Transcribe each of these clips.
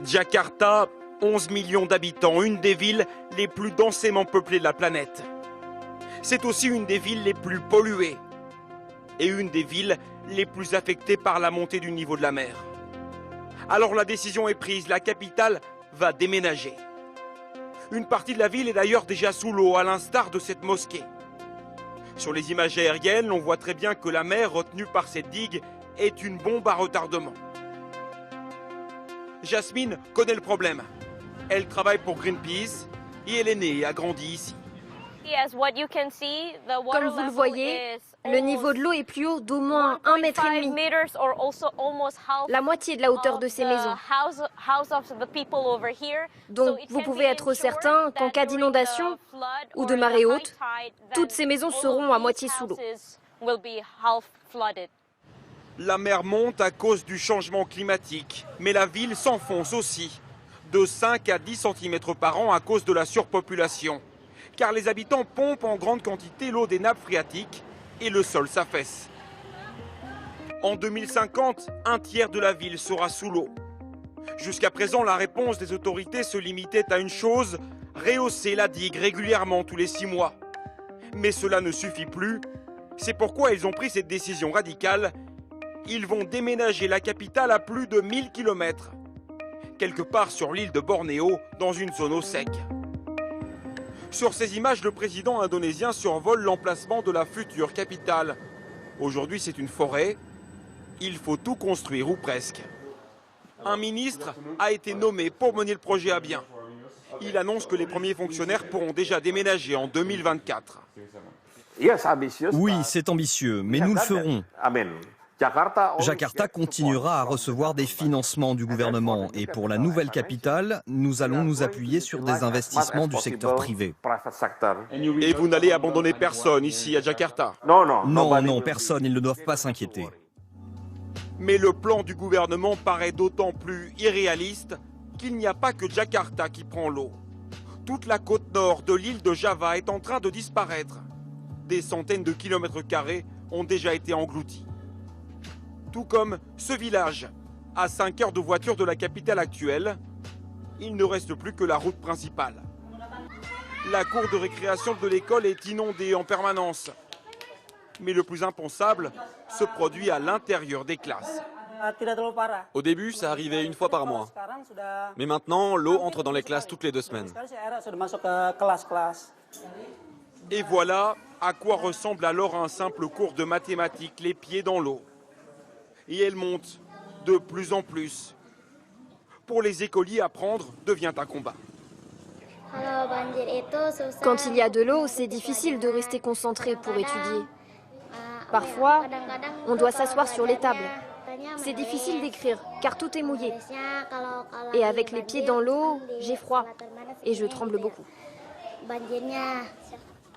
Jakarta, 11 millions d'habitants, une des villes les plus densément peuplées de la planète. C'est aussi une des villes les plus polluées et une des villes les plus affectées par la montée du niveau de la mer. Alors la décision est prise, la capitale va déménager. Une partie de la ville est d'ailleurs déjà sous l'eau, à l'instar de cette mosquée. Sur les images aériennes, on voit très bien que la mer retenue par cette digue est une bombe à retardement. Jasmine connaît le problème. Elle travaille pour Greenpeace et elle est née et a grandi ici. Comme vous le voyez, le niveau de l'eau est plus haut d'au moins 1,5 mètre. La moitié de la hauteur de ces maisons. Donc vous pouvez être certain qu'en cas d'inondation ou de marée haute, toutes ces maisons seront à moitié sous l'eau. La mer monte à cause du changement climatique, mais la ville s'enfonce aussi, de 5 à 10 cm par an à cause de la surpopulation. Car les habitants pompent en grande quantité l'eau des nappes phréatiques et le sol s'affaisse. En 2050, un tiers de la ville sera sous l'eau. Jusqu'à présent, la réponse des autorités se limitait à une chose, rehausser la digue régulièrement tous les 6 mois. Mais cela ne suffit plus. C'est pourquoi ils ont pris cette décision radicale. Ils vont déménager la capitale à plus de 1000 km, quelque part sur l'île de Bornéo, dans une zone au sec. Sur ces images, le président indonésien survole l'emplacement de la future capitale. Aujourd'hui, c'est une forêt. Il faut tout construire, ou presque. Un ministre a été nommé pour mener le projet à bien. Il annonce que les premiers fonctionnaires pourront déjà déménager en 2024. Oui, c'est ambitieux, mais nous le ferons. Jakarta continuera à recevoir des financements du gouvernement et pour la nouvelle capitale, nous allons nous appuyer sur des investissements du secteur privé. Et vous n'allez abandonner personne ici à Jakarta? Non, personne, ils ne doivent pas s'inquiéter. Mais le plan du gouvernement paraît d'autant plus irréaliste qu'il n'y a pas que Jakarta qui prend l'eau. Toute la côte nord de l'île de Java est en train de disparaître. Des centaines de kilomètres carrés ont déjà été engloutis. Tout comme ce village, à 5 heures de voiture de la capitale actuelle, il ne reste plus que la route principale. La cour de récréation de l'école est inondée en permanence. Mais le plus impensable se produit à l'intérieur des classes. Au début, ça arrivait une fois par mois. Mais maintenant, l'eau entre dans les classes toutes les 2 semaines. Et voilà à quoi ressemble alors un simple cours de mathématiques, les pieds dans l'eau. Et elle monte de plus en plus. Pour les écoliers, apprendre devient un combat. Quand il y a de l'eau, c'est difficile de rester concentré pour étudier. Parfois, on doit s'asseoir sur les tables. C'est difficile d'écrire, car tout est mouillé. Et avec les pieds dans l'eau, j'ai froid et je tremble beaucoup.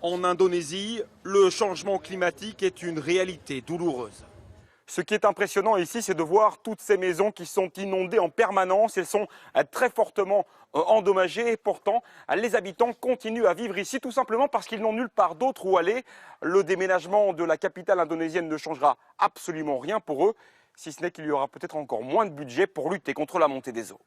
En Indonésie, le changement climatique est une réalité douloureuse. Ce qui est impressionnant ici, c'est de voir toutes ces maisons qui sont inondées en permanence. Elles sont très fortement endommagées et pourtant, les habitants continuent à vivre ici tout simplement parce qu'ils n'ont nulle part d'autre où aller. Le déménagement de la capitale indonésienne ne changera absolument rien pour eux, si ce n'est qu'il y aura peut-être encore moins de budget pour lutter contre la montée des eaux.